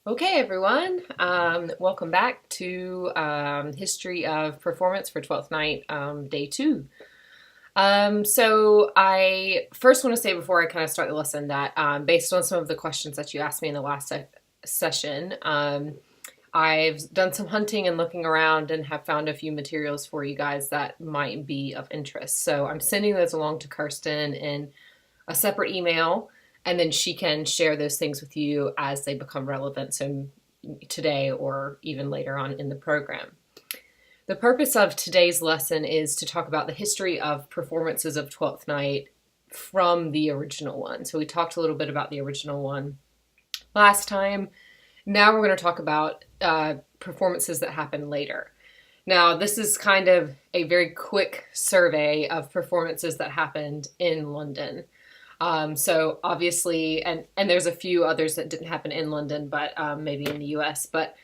Okay, everyone. Welcome back to History of Performance for Twelfth Night, Day 2. So I first want to say before I kind of start the lesson that based on some of the questions that you asked me in the last session, I've done some hunting and looking around and have found a few materials for you guys that might be of interest. So I'm sending those along to Kirsten in a separate email, and then she can share those things with you as they become relevant, so today or even later on in the program. The purpose of today's lesson is to talk about the history of performances of Twelfth Night from the original one. So we talked a little bit about the original one last time. Now we're going to talk about performances that happened later. Now, this is kind of a very quick survey of performances that happened in London. So obviously, and there's a few others that didn't happen in London, but maybe in the US. But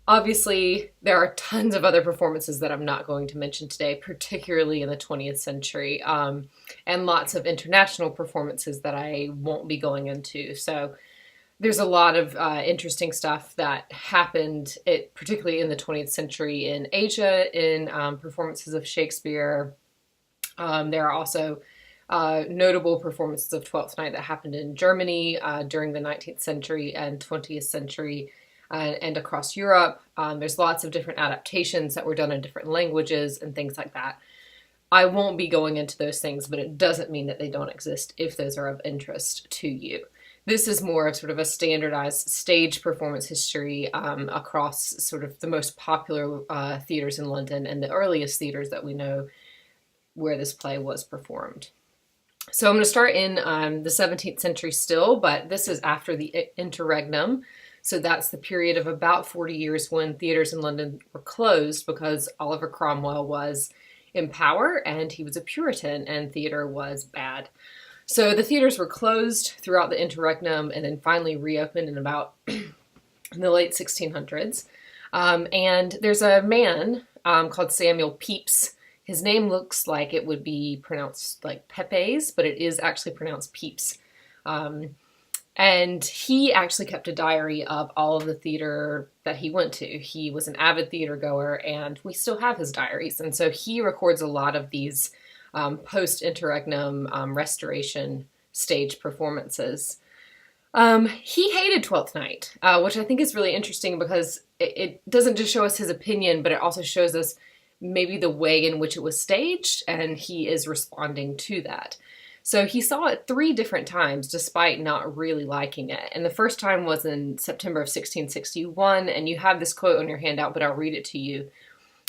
obviously, there are tons of other performances that I'm not going to mention today, particularly in the 20th century, and lots of international performances that I won't be going into. So there's a lot of interesting stuff that happened, particularly in the 20th century in Asia, in performances of Shakespeare. There are also notable performances of Twelfth Night that happened in Germany during the 19th century and 20th century and across Europe. There's lots of different adaptations that were done in different languages and things like that. I won't be going into those things, but it doesn't mean that they don't exist if those are of interest to you. This is more of sort of a standardized stage performance history across sort of the most popular theaters in London and the earliest theaters that we know where this play was performed. So I'm going to start in the 17th century still, but this is after the interregnum. So that's the period of about 40 years when theaters in London were closed because Oliver Cromwell was in power and he was a Puritan and theater was bad. So the theaters were closed throughout the interregnum and then finally reopened in about in the late 1600s. And there's a man called Samuel Pepys. His name looks like it would be pronounced like Pepe's, but it is actually pronounced Pepys. And he actually kept a diary of all of the theater that he went to. He was an avid theater goer, and we still have his diaries. And so he records a lot of these post-interregnum restoration stage performances. He hated Twelfth Night, which I think is really interesting because it doesn't just show us his opinion, but it also shows us maybe the way in which it was staged, and he is responding to that. So he saw it 3 different times despite not really liking it. And the first time was in September of 1661, and you have this quote on your handout, but I'll read it to you.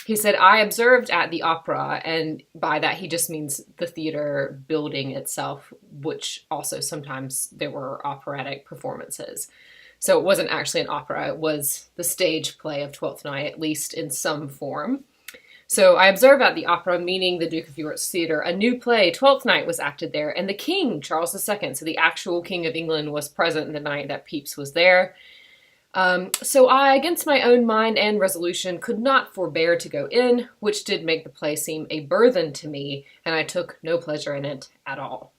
He said, "I observed at the opera," and by that he just means the theater building itself, which also sometimes there were operatic performances. So it wasn't actually an opera, it was the stage play of Twelfth Night, at least in some form. So I observe at the opera, meaning the Duke of York's theater, a new play, Twelfth Night, was acted there, and the king, Charles II, so the actual King of England, was present the night that Pepys was there. So I, against my own mind and resolution, could not forbear to go in, which did make the play seem a burthen to me, and I took no pleasure in it at all.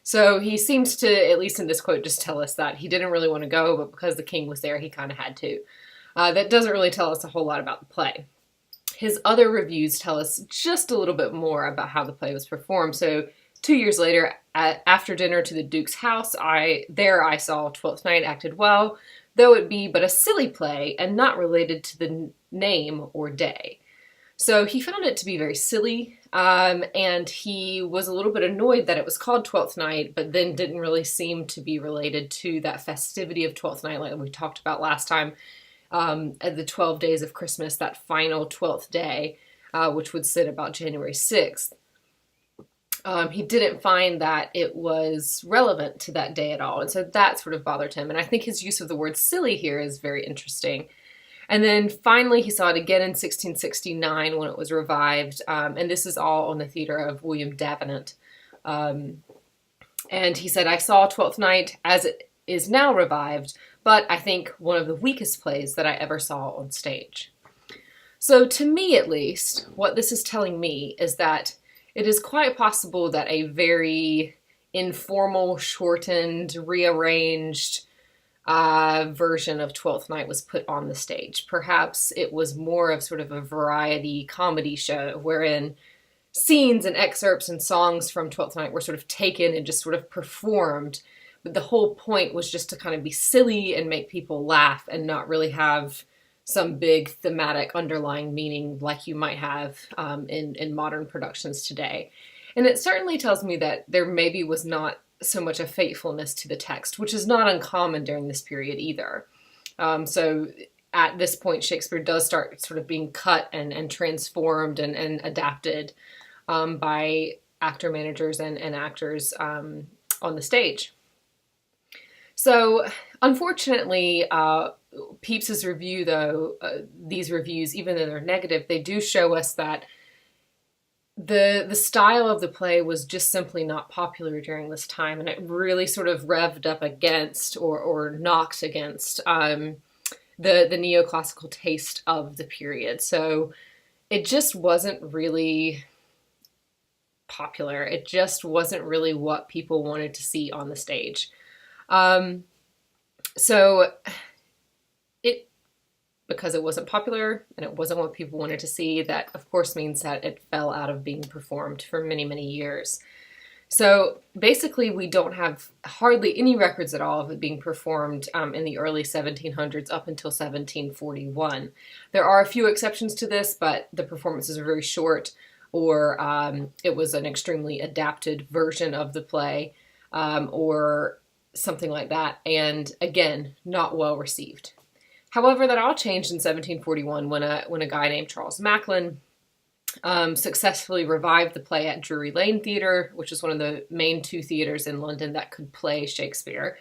So he seems to, at least in this quote, just tell us that he didn't really want to go, but because the king was there, he kind of had to. That doesn't really tell us a whole lot about the play. His other reviews tell us just a little bit more about how the play was performed. So 2 years later, after dinner to the Duke's house, I saw Twelfth Night acted well, though it be but a silly play and not related to the name or day. So he found it to be very silly, and he was a little bit annoyed that it was called Twelfth Night, but then didn't really seem to be related to that festivity of Twelfth Night like we talked about last time. At the 12 days of Christmas, that final 12th day, which would sit about January 6th. He didn't find that it was relevant to that day at all, and so that sort of bothered him. And I think his use of the word silly here is very interesting. And then finally he saw it again in 1669 when it was revived, and this is all on the theater of William Davenant. And he said, "I saw Twelfth Night as it is now revived, but I think one of the weakest plays that I ever saw on stage." So to me, at least, what this is telling me is that it is quite possible that a very informal, shortened, rearranged version of Twelfth Night was put on the stage. Perhaps it was more of sort of a variety comedy show wherein scenes and excerpts and songs from Twelfth Night were sort of taken and just sort of performed. But the whole point was just to kind of be silly and make people laugh and not really have some big thematic underlying meaning like you might have in modern productions today. And it certainly tells me that there maybe was not so much a faithfulness to the text, which is not uncommon during this period either. So at this point, Shakespeare does start sort of being cut and transformed and adapted by actor managers and actors on the stage. So unfortunately, Pepys's review, though, these reviews, even though they're negative, they do show us that the style of the play was just simply not popular during this time, and it really sort of revved up against or knocked against the neoclassical taste of the period. So it just wasn't really popular. It just wasn't really what people wanted to see on the stage. So because it wasn't popular and it wasn't what people wanted to see, that of course means that it fell out of being performed for many, many years. So basically we don't have hardly any records at all of it being performed in the early 1700s up until 1741. There are a few exceptions to this, but the performances are very short, or it was an extremely adapted version of the play, or something like that, and again, not well received. However, that all changed in 1741 when a guy named Charles Macklin successfully revived the play at Drury Lane Theatre, which is one of the main two theatres in London that could play Shakespeare.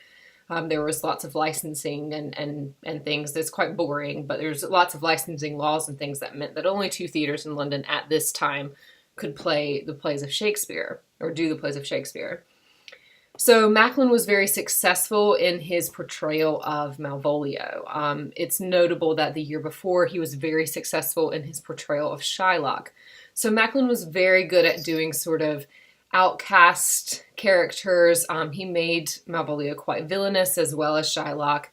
There was lots of licensing and things. That's quite boring, but there's lots of licensing laws and things that meant that only two theatres in London at this time could play the plays of Shakespeare, or do the plays of Shakespeare. So Macklin was very successful in his portrayal of Malvolio. It's notable that the year before he was very successful in his portrayal of Shylock. So Macklin was very good at doing sort of outcast characters. He made Malvolio quite villainous as well as Shylock.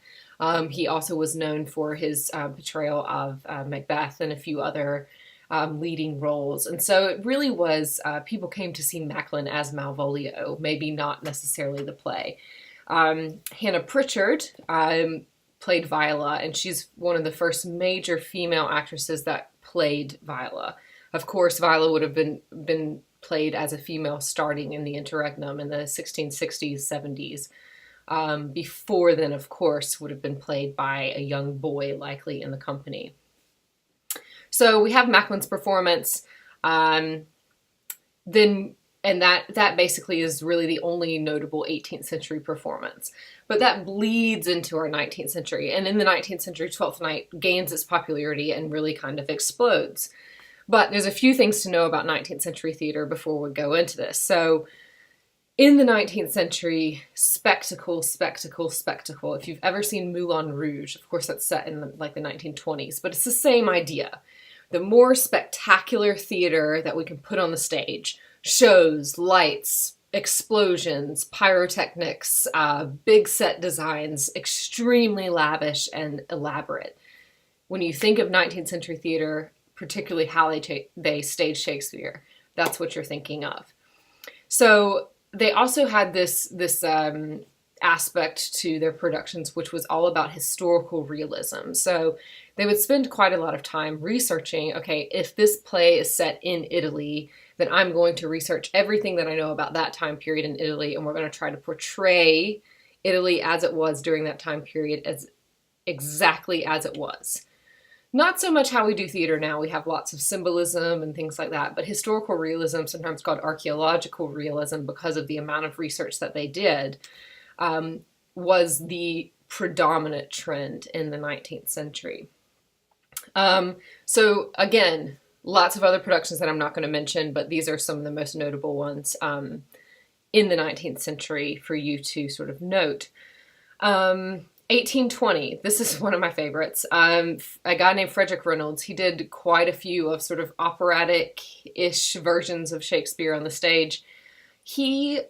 He also was known for his portrayal of Macbeth and a few other leading roles. And so it really was, people came to see Macklin as Malvolio, maybe not necessarily the play. Hannah Pritchard played Viola, and she's one of the first major female actresses that played Viola. Of course, Viola would have been played as a female starting in the interregnum in the 1660s, 70s. Before then, of course, would have been played by a young boy, likely in the company. So we have Macklin's performance, and that basically is really the only notable 18th century performance. But that bleeds into our 19th century, and in the 19th century, Twelfth Night gains its popularity and really kind of explodes. But there's a few things to know about 19th century theater before we go into this. So in the 19th century, spectacle. If you've ever seen Moulin Rouge, of course that's set in the 1920s, but it's the same idea. The more spectacular theater that we can put on the stage, shows, lights, explosions, pyrotechnics, big set designs, extremely lavish and elaborate. When you think of 19th century theater, particularly how they staged Shakespeare, that's what you're thinking of. So they also had this aspect to their productions, which was all about historical realism. So they would spend quite a lot of time researching, okay, if this play is set in Italy, then I'm going to research everything that I know about that time period in Italy, and we're going to try to portray Italy as it was during that time period as exactly as it was. Not so much how we do theater now. We have lots of symbolism and things like that, but historical realism, sometimes called archaeological realism because of the amount of research that they did, was the predominant trend in the 19th century. So again, lots of other productions that I'm not going to mention, but these are some of the most notable ones in the 19th century for you to sort of note. 1820, this is one of my favorites. A guy named Frederick Reynolds, he did quite a few of sort of operatic-ish versions of Shakespeare on the stage. he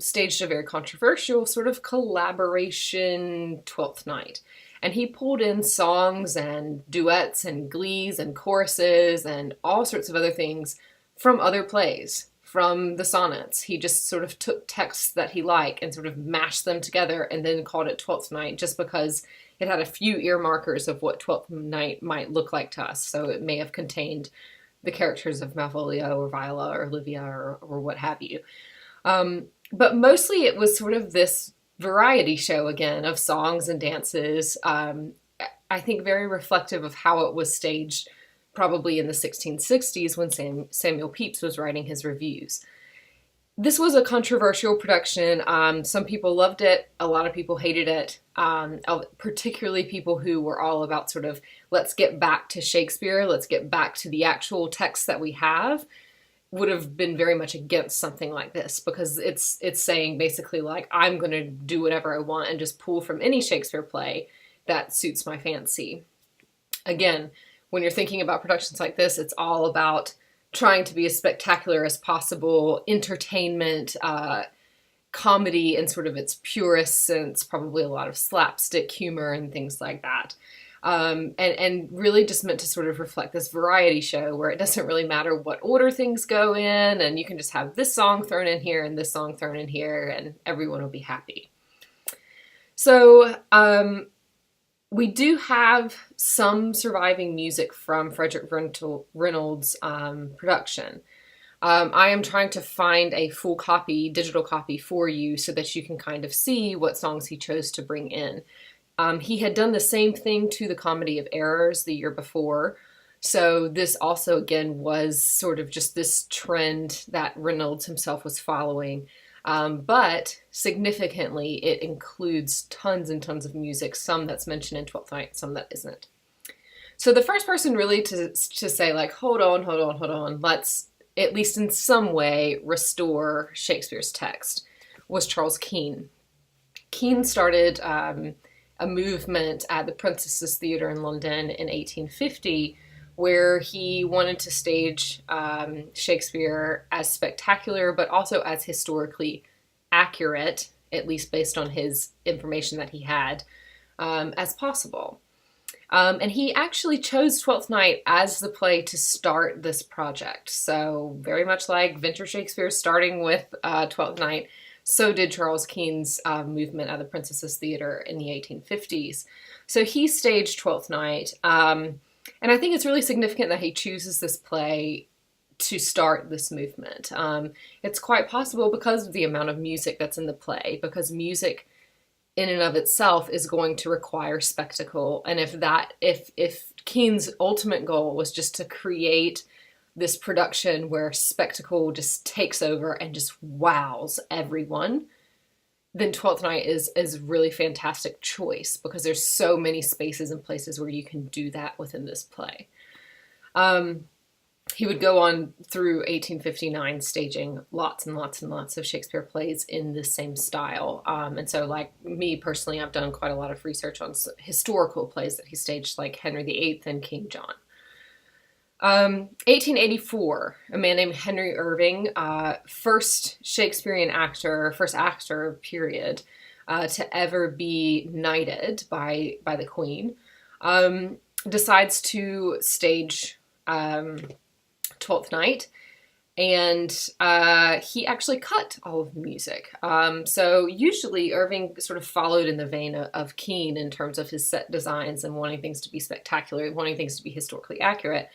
staged a very controversial sort of collaboration Twelfth Night. And he pulled in songs and duets and glees and choruses and all sorts of other things from other plays, from the sonnets. He just sort of took texts that he liked and sort of mashed them together and then called it Twelfth Night just because it had a few earmarkers of what Twelfth Night might look like to us. So it may have contained the characters of Malvolio or Viola or Livia or what have you. But mostly it was sort of this variety show again of songs and dances. I think very reflective of how it was staged probably in the 1660s when Samuel Pepys was writing his reviews. This was a controversial production. Some people loved it. A lot of people hated it, particularly people who were all about sort of, let's get back to Shakespeare, let's get back to the actual text that we have, would have been very much against something like this because it's saying basically like, I'm going to do whatever I want and just pull from any Shakespeare play that suits my fancy. Again, when you're thinking about productions like this, it's all about trying to be as spectacular as possible, entertainment, comedy in sort of its purest sense, probably a lot of slapstick humor and things like that. And really just meant to sort of reflect this variety show where it doesn't really matter what order things go in, and you can just have this song thrown in here and this song thrown in here, and everyone will be happy. So we do have some surviving music from Frederick Reynolds' production. I am trying to find a full copy, digital copy for you so that you can kind of see what songs he chose to bring in. He had done the same thing to the Comedy of Errors the year before. So this also, again, was sort of just this trend that Reynolds himself was following. But significantly, it includes tons and tons of music, some that's mentioned in Twelfth Night, some that isn't. So the first person really to say like, hold on, let's at least in some way restore Shakespeare's text was Charles Kean. Kean started a movement at the Princess's Theatre in London in 1850 where he wanted to stage Shakespeare as spectacular but also as historically accurate, at least based on his information that he had, as possible. And he actually chose Twelfth Night as the play to start this project. So very much like Vinter Shakespeare starting with Twelfth Night, so did Charles Kean's movement at the Princess's Theatre in the 1850s. So he staged Twelfth Night, and I think it's really significant that he chooses this play to start this movement. It's quite possible because of the amount of music that's in the play, because music in and of itself is going to require spectacle. And if Kean's ultimate goal was just to create this production where spectacle just takes over and just wows everyone, then Twelfth Night is a really fantastic choice because there's so many spaces and places where you can do that within this play. He would go on through 1859 staging lots and lots and lots of Shakespeare plays in the same style. And so like me personally, I've done quite a lot of research on historical plays that he staged like Henry VIII and King John. 1884, a man named Henry Irving, first Shakespearean actor, first actor, period, to ever be knighted by the Queen, decides to stage Twelfth Night, and he actually cut all of the music. So usually Irving sort of followed in the vein of Kean in terms of his set designs and wanting things to be spectacular, wanting things to be historically accurate.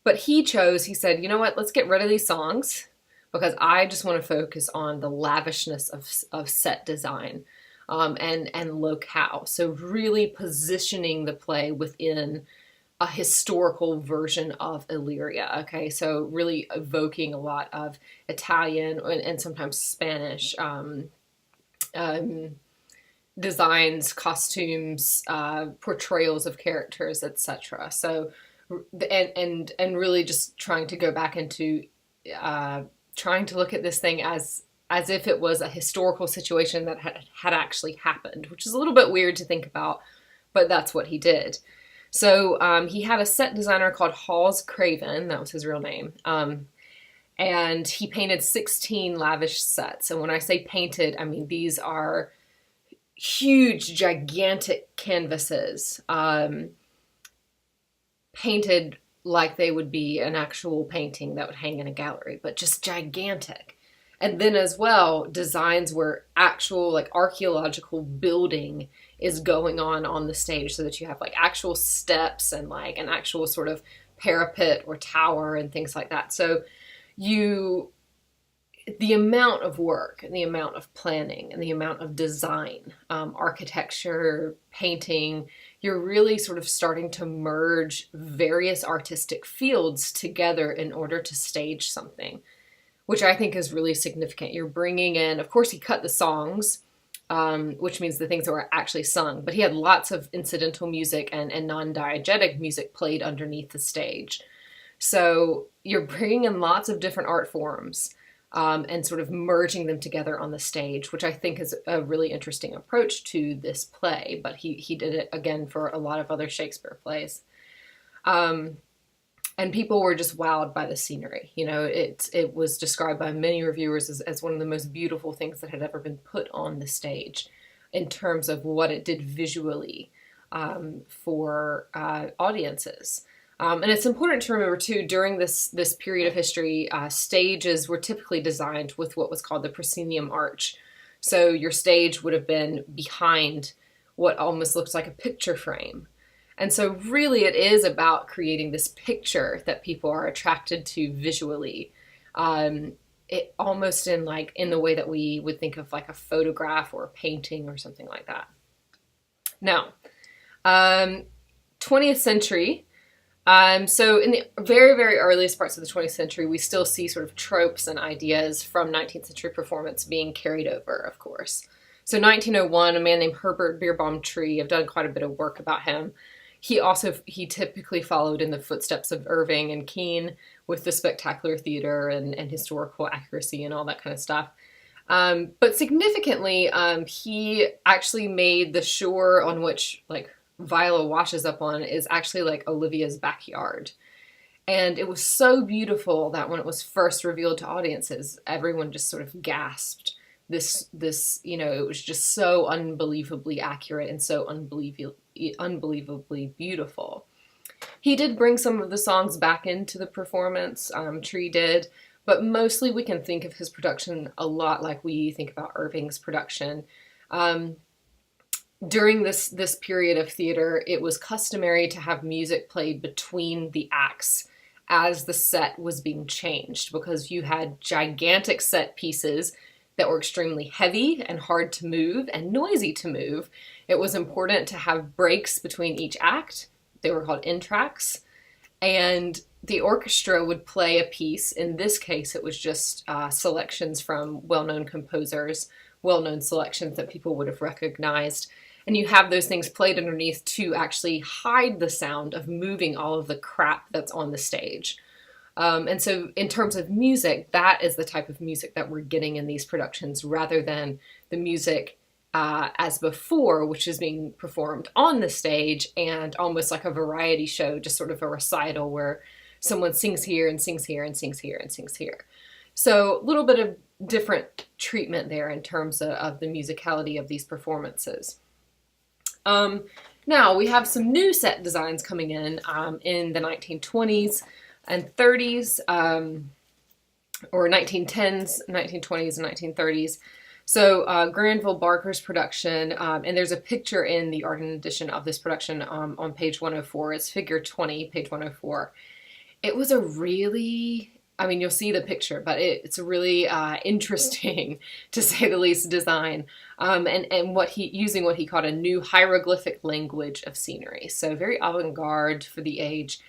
But he said, you know what, let's get rid of these songs because I just want to focus on the lavishness of set design and locale. So really positioning the play within a historical version of Illyria, okay? So really evoking a lot of Italian and sometimes Spanish designs, costumes, portrayals of characters, etc. So and really just trying to go back into trying to look at this thing as if it was a historical situation that had actually happened, which is a little bit weird to think about, but that's what he did. So he had a set designer called Hawes Craven, that was his real name, And he painted 16 lavish sets. And when I say painted, I mean these are huge, gigantic canvases, painted like they would be an actual painting that would hang in a gallery, but just gigantic. And then as well, designs where actual like archaeological building is going on the stage, so that you have like actual steps and like an actual sort of parapet or tower and things like that. So the amount of work and the amount of planning and the amount of design, architecture, painting, you're really sort of starting to merge various artistic fields together in order to stage something, which I think is really significant. You're bringing in, of course, he cut the songs, which means the things that were actually sung, but he had lots of incidental music and non-diegetic music played underneath the stage. So you're bringing in lots of different art forms, and sort of merging them together on the stage, which I think is a really interesting approach to this play, but he did it again for a lot of other Shakespeare plays. And people were just wowed by the scenery. You know, it was described by many reviewers as one of the most beautiful things that had ever been put on the stage in terms of what it did visually, for audiences. And it's important to remember, too, during this period of history, stages were typically designed with what was called the proscenium arch. So your stage would have been behind what almost looks like a picture frame. And so really it is about creating this picture that people are attracted to visually. It almost in the way that we would think of like a photograph or a painting or something like that. Now, 20th century. So in the very, very earliest parts of the 20th century, we still see sort of tropes and ideas from 19th century performance being carried over, of course. So 1901, a man named Herbert Beerbohm Tree, I've done quite a bit of work about him. He typically followed in the footsteps of Irving and Keane with the spectacular theater and historical accuracy and all that kind of stuff. But significantly, he actually made the shore on which like Viola washes up on is actually like Olivia's backyard. And it was so beautiful that when it was first revealed to audiences, everyone just sort of gasped. This, it was just so unbelievably accurate and so unbelievably beautiful. He did bring some of the songs back into the performance, Tree did, but mostly we can think of his production a lot like we think about Irving's production. During this period of theater, it was customary to have music played between the acts as the set was being changed, because you had gigantic set pieces that were extremely heavy and hard to move and noisy to move. It was important to have breaks between each act. They were called entr'actes. And the orchestra would play a piece. In this case, it was just selections from well-known composers, well-known selections that people would have recognized. And you have those things played underneath to actually hide the sound of moving all of the crap that's on the stage. And so in terms of music, that is the type of music that we're getting in these productions, rather than the music as before, which is being performed on the stage and almost like a variety show, just sort of a recital where someone sings here and sings here and sings here and sings here. So a little bit of different treatment there in terms of the musicality of these performances. Now we have some new set designs coming in the 1920s and 30s, or 1910s, 1920s, and 1930s. So Granville Barker's production, and there's a picture in the Art and Edition of this production on page 104. It's figure 20, page 104. It was a really, you'll see the picture, but it's a really interesting, to say the least, design. And using what he called a new hieroglyphic language of scenery. So very avant-garde for the age.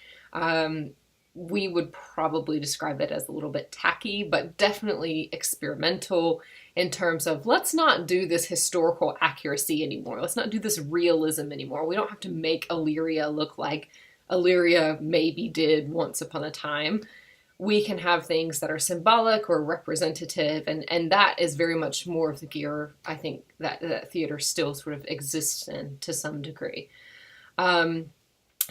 We would probably describe it as a little bit tacky, but definitely experimental in terms of, let's not do this historical accuracy anymore. Let's not do this realism anymore. We don't have to make Illyria look like Illyria maybe did once upon a time. We can have things that are symbolic or representative, and that is very much more of the gear, I think, that theater still sort of exists in to some degree.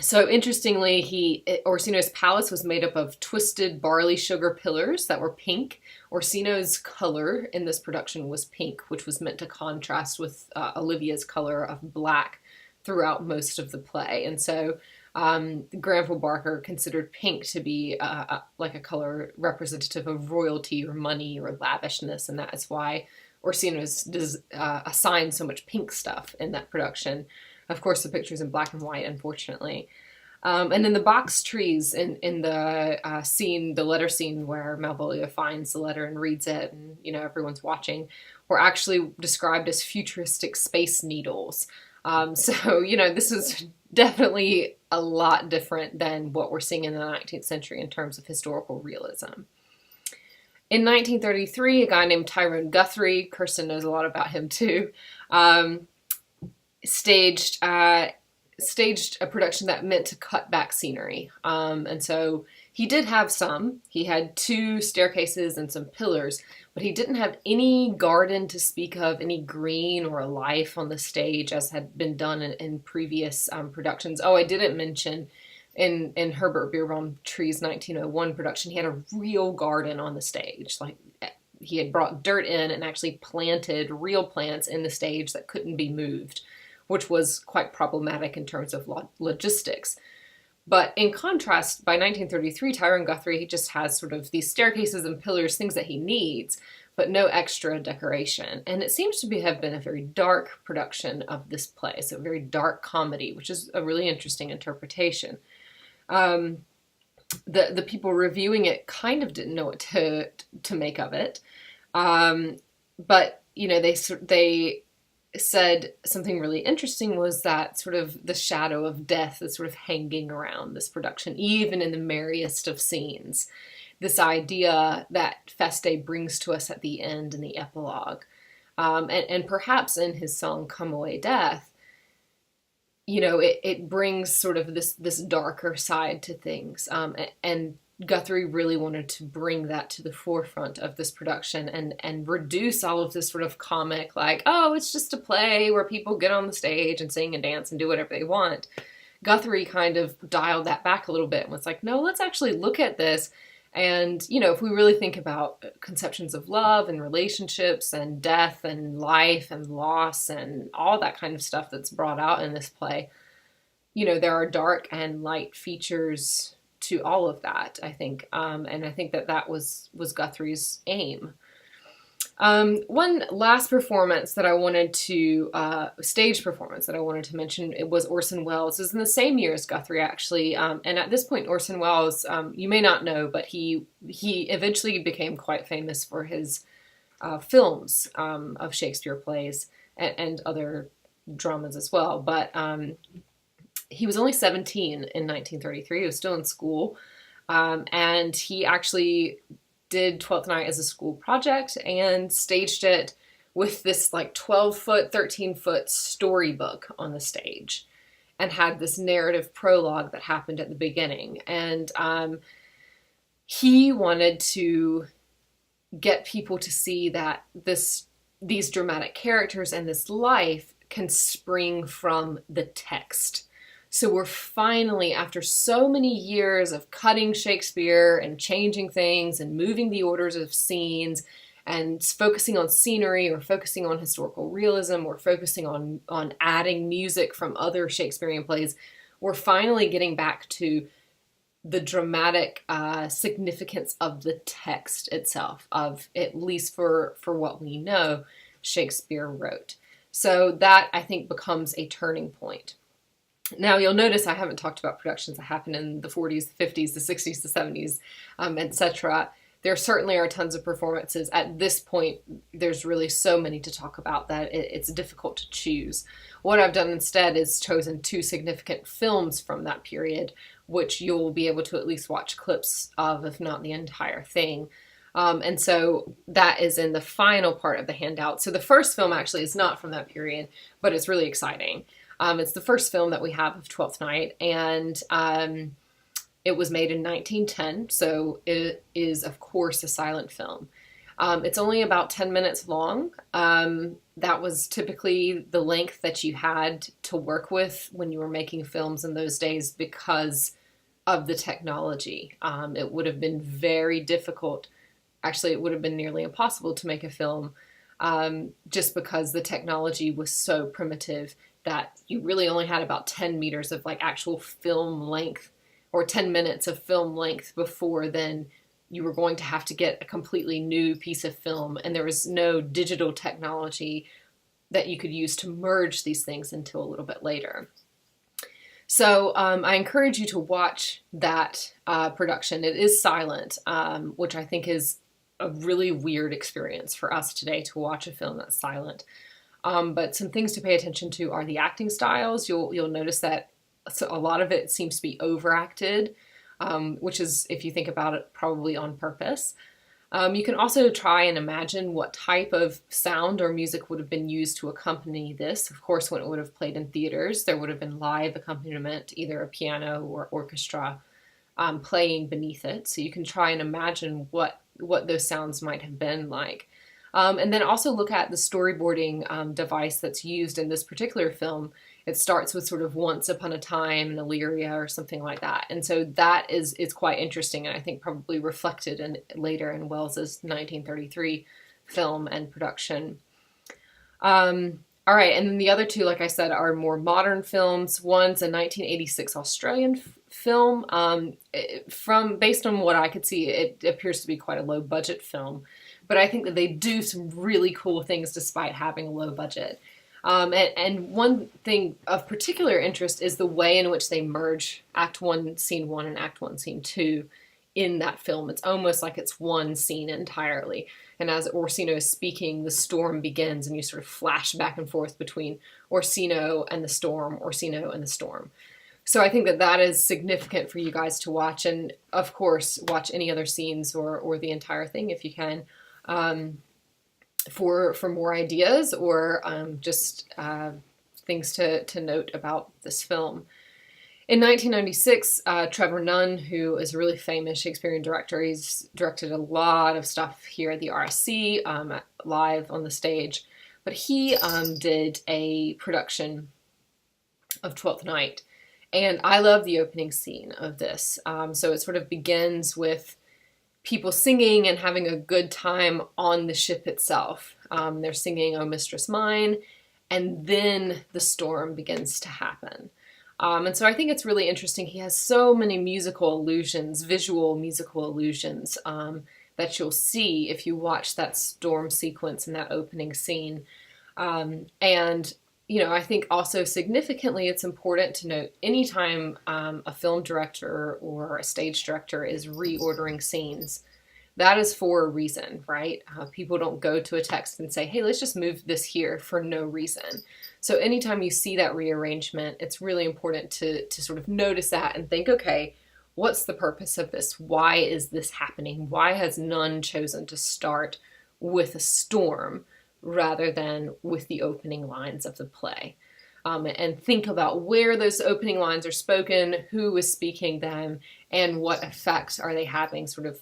So interestingly, Orsino's palace was made up of twisted barley sugar pillars that were pink. Orsino's color in this production was pink, which was meant to contrast with Olivia's color of black throughout most of the play. And so Granville Barker considered pink to be like a color representative of royalty or money or lavishness, and that is why Orsino's assigned so much pink stuff in that production. Of course, the picture's in black and white, unfortunately. And then the box trees in the scene, the letter scene where Malvolio finds the letter and reads it, and everyone's watching, were actually described as futuristic space needles. So this is definitely a lot different than what we're seeing in the 19th century in terms of historical realism. In 1933, a guy named Tyrone Guthrie, Kirsten knows a lot about him too, staged a production that meant to cut back scenery. And so he did have some. He had 2 staircases and some pillars, but he didn't have any garden to speak of, any green or life on the stage as had been done in previous productions. Oh, I didn't mention in Herbert Beerbohm Tree's 1901 production, he had a real garden on the stage. Like, he had brought dirt in and actually planted real plants in the stage that couldn't be moved, which was quite problematic in terms of logistics. But in contrast, by 1933, Tyrone Guthrie, he just has sort of these staircases and pillars, things that he needs, but no extra decoration. And it seems to have been a very dark production of this play, so a very dark comedy, which is a really interesting interpretation. The people reviewing it kind of didn't know what to make of it, but they said something really interesting was that sort of the shadow of death is sort of hanging around this production, even in the merriest of scenes. This idea that Feste brings to us at the end in the epilogue. And perhaps in his song Come Away Death, it brings sort of this darker side to things. And Guthrie really wanted to bring that to the forefront of this production and reduce all of this sort of comic, like, oh, it's just a play where people get on the stage and sing and dance and do whatever they want. Guthrie kind of dialed that back a little bit and was like, no, let's actually look at this. And, if we really think about conceptions of love and relationships and death and life and loss and all that kind of stuff that's brought out in this play, there are dark and light features to all of that, I think. And I think that was Guthrie's aim. One last performance that I wanted to, stage performance that I wanted to mention, it was Orson Welles. It was in the same year as Guthrie, actually. And at this point, Orson Welles, you may not know, but he eventually became quite famous for his films of Shakespeare plays and other dramas as well. But he was only 17 in 1933. He was still in school. And he actually did Twelfth Night as a school project and staged it with this like 12-foot, 13-foot storybook on the stage and had this narrative prologue that happened at the beginning. And he wanted to get people to see that these dramatic characters and this life can spring from the text. So we're finally, after so many years of cutting Shakespeare and changing things and moving the orders of scenes and focusing on scenery or focusing on historical realism or focusing on adding music from other Shakespearean plays, we're finally getting back to the dramatic significance of the text itself, of at least for what we know Shakespeare wrote. So that, I think, becomes a turning point. Now, you'll notice I haven't talked about productions that happened in the 40s, the 50s, the 60s, the 70s, etc. There certainly are tons of performances. At this point, there's really so many to talk about that it's difficult to choose. What I've done instead is chosen 2 significant films from that period, which you'll be able to at least watch clips of, if not the entire thing. And so that is in the final part of the handout. So the first film actually is not from that period, but it's really exciting. It's the first film that we have of Twelfth Night, and it was made in 1910, so it is, of course, a silent film. It's only about 10 minutes long. That was typically the length that you had to work with when you were making films in those days because of the technology. It would have been very difficult. Actually, it would have been nearly impossible to make a film just because the technology was so primitive that you really only had about 10 meters of like actual film length, or 10 minutes of film length before then you were going to have to get a completely new piece of film, and there was no digital technology that you could use to merge these things until a little bit later. So I encourage you to watch that production. It is silent, which I think is a really weird experience for us today to watch a film that's silent. But some things to pay attention to are the acting styles. You'll notice that a lot of it seems to be overacted, which is, if you think about it, probably on purpose. You can also try and imagine what type of sound or music would have been used to accompany this. Of course, when it would have played in theaters, there would have been live accompaniment, either a piano or orchestra playing beneath it. So you can try and imagine what those sounds might have been like. And then also look at the storyboarding device that's used in this particular film. It starts with sort of once upon a time in Illyria or something like that. And so that is quite interesting, and I think probably reflected in later in Wells's 1933 film and production. All right, and then the other two, like I said, are more modern films. One's a 1986 Australian film. Based on what I could see, it appears to be quite a low budget film, but I think that they do some really cool things despite having a low budget. And one thing of particular interest is the way in which they merge Act 1, Scene 1 and Act 1, Scene 2 in that film. It's almost like it's one scene entirely. And as Orsino is speaking, the storm begins and you sort of flash back and forth between Orsino and the storm, Orsino and the storm. So I think that that is significant for you guys to watch, and of course watch any other scenes or the entire thing if you can, for more ideas or just things to note about this film. In 1996, Trevor Nunn, who is a really famous Shakespearean director, he's directed a lot of stuff here at the RSC, live on the stage, but he did a production of Twelfth Night, and I love the opening scene of this. So it sort of begins with people singing and having a good time on the ship itself. They're singing "O Mistress Mine," and then the storm begins to happen. And so I think it's really interesting. He has so many musical allusions, visual musical allusions, that you'll see if you watch that storm sequence in that opening scene. And, you know, I think also significantly it's important to note anytime a film director or a stage director is reordering scenes, that is for a reason, right? People don't go to a text and say, hey, let's just move this here for no reason. So anytime you see that rearrangement, it's really important to sort of notice that and think, okay, what's the purpose of this? Why is this happening? Why has Nunn chosen to start with a storm rather than with the opening lines of the play? And think about where those opening lines are spoken, who is speaking them, and what effect are they having sort of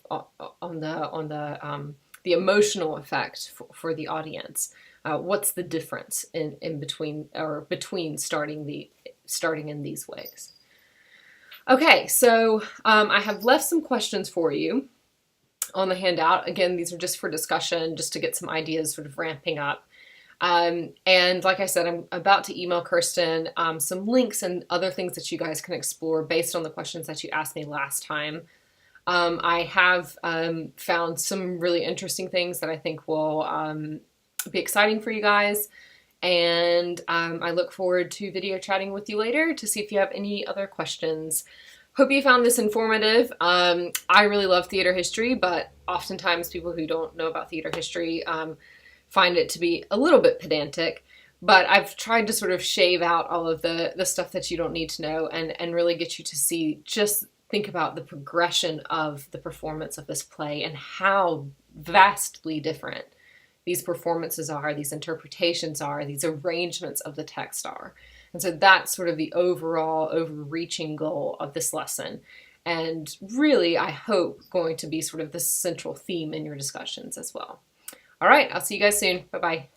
on the emotional effect for the audience. What's the difference in between starting in these ways? Okay, so I have left some questions for you on the handout. Again, these are just for discussion, just to get some ideas sort of ramping up. And like I said, I'm about to email Kirsten some links and other things that you guys can explore based on the questions that you asked me last time. I have found some really interesting things that I think will be exciting for you guys. And I look forward to video chatting with you later to see if you have any other questions. Hope you found this informative. I really love theater history, but oftentimes people who don't know about theater history find it to be a little bit pedantic, but I've tried to sort of shave out all of the stuff that you don't need to know and really get you to see, just think about the progression of the performance of this play and how vastly different these performances are, these interpretations are, these arrangements of the text are. And so that's sort of the overall overreaching goal of this lesson. and really, I hope, going to be sort of the central theme in your discussions as well. All right, I'll see you guys soon. Bye-bye.